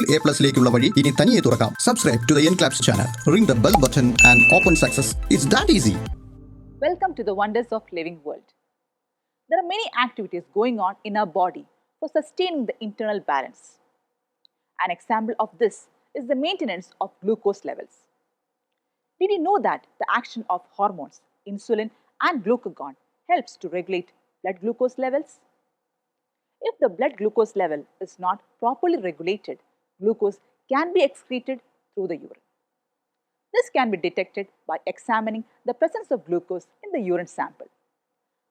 AAA+ലേക്കുള്ള വഴി ഇനി തനിയെ തുറക്കാം. Subscribe to the Enclaps channel. Ring the bell button and open success. It's that easy. Welcome to the wonders of living world. There are many activities going on in our body for sustaining the internal balance. An example of this is the maintenance of glucose levels. Did you know that the action of hormones, insulin and glucagon helps to regulate blood glucose levels? If the blood glucose level is not properly regulated, glucose can be excreted through the urine. This can be detected by examining the presence of glucose in the urine sample.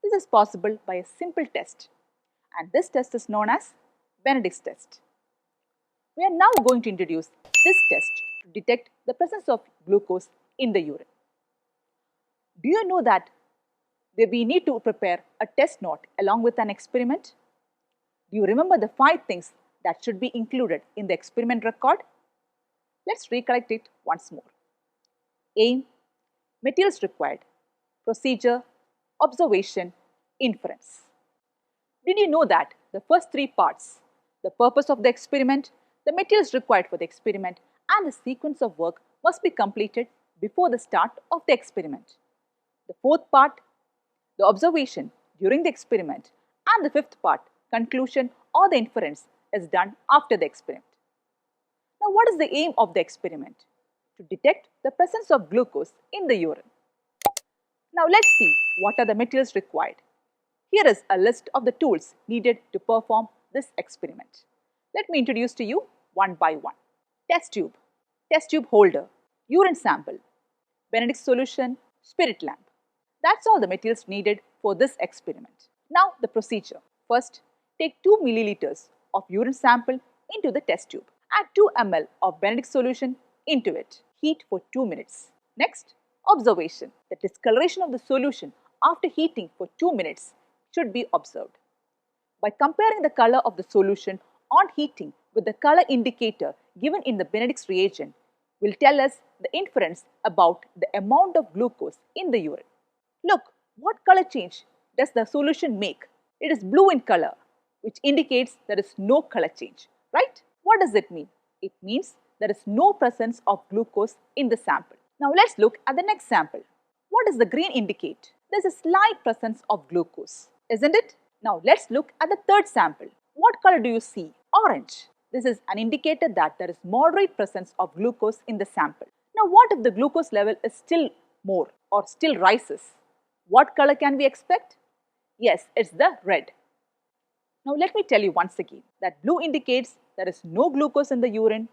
This is possible by a simple test, and this test is known as Benedict's test. We are now going to introduce this test to detect the presence of glucose in the urine. Do you know that we need to prepare a test note along with an experiment? Do you remember the 5 things that should be included in the experiment record? Let's recollect it once more. Aim, materials required, procedure, observation, inference. Did you know that the first 3 parts, the purpose of the experiment, the materials required for the experiment, and the sequence of work must be completed before the start of the experiment? The 4th part, the observation during the experiment, and the 5th part, conclusion or the inference, is done after the experiment. Now, what is the aim of the experiment? To detect the presence of glucose in the urine. Now, let's see what are the materials required. Here is a list of the tools needed to perform this experiment. Let me introduce to you one by one. Test tube holder, urine sample, Benedict's solution, spirit lamp. That's all the materials needed for this experiment. Now, the procedure. First, take 2 milliliters of urine sample into the test tube. Add 2 ml of Benedict's solution into it. Heat for 2 minutes. Next, observation. The discoloration of the solution after heating for 2 minutes should be observed. By comparing the color of the solution on heating with the color indicator given in the Benedict's reagent will tell us the inference about the amount of glucose in the urine. Look, what color change does the solution make? It is blue in color, which indicates there is no color change, right? What does it mean? It means there is no presence of glucose in the sample. Now let's look at the next sample. What does the green indicate? There's a slight presence of glucose, isn't it? Now let's look at the third sample. What color do you see? Orange. This is an indicator that there is moderate presence of glucose in the sample. Now what if the glucose level is still more or still rises? What color can we expect? Yes, it's the red. Now let me tell you once again that blue indicates there is no glucose in the urine,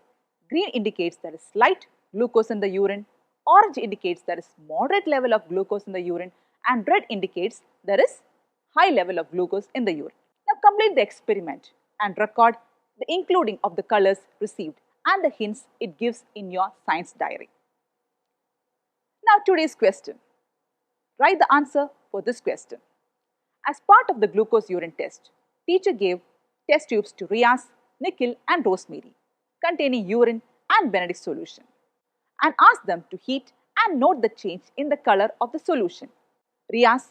green indicates there is slight glucose in the urine, orange indicates there is moderate level of glucose in the urine, and red indicates there is high level of glucose in the urine. Now complete the experiment and record the including of the colors received and the hints it gives in your science diary. Now today's question. Write the answer for this question. As part of the glucose urine test, teacher gave test tubes to Riaz, Nikhil and Rosemary containing urine and Benedict's solution and asked them to heat and note the change in the color of the solution. Riaz,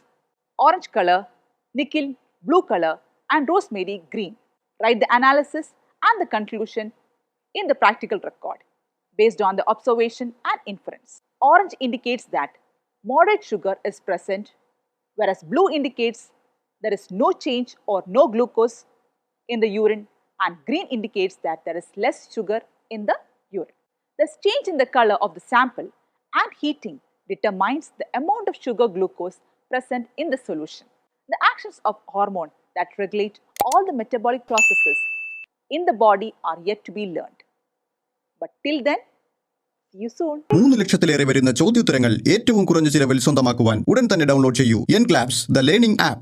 orange color, Nikhil, blue color and Rosemary, green. Write the analysis and the conclusion in the practical record based on the observation and inference. Orange indicates that moderate sugar is present, whereas blue indicates there is no change or no glucose in the urine, and green indicates that there is less sugar in the urine. This change in the color of the sample and heating determines the amount of sugar glucose present in the solution. The actions of hormone that regulate all the metabolic processes in the body are yet to be learned. But till then, see you soon. 3 ലക്ഷത്തിലേറെ വരുന്ന ചോദ്യോത്തരങ്ങൾ ഏറ്റവും കുറഞ്ഞ ചിലവിൽ സ്വന്തമാക്കുവാൻ ഉടൻ തന്നെ download ചെയ്യൂ Enclaps, the learning app.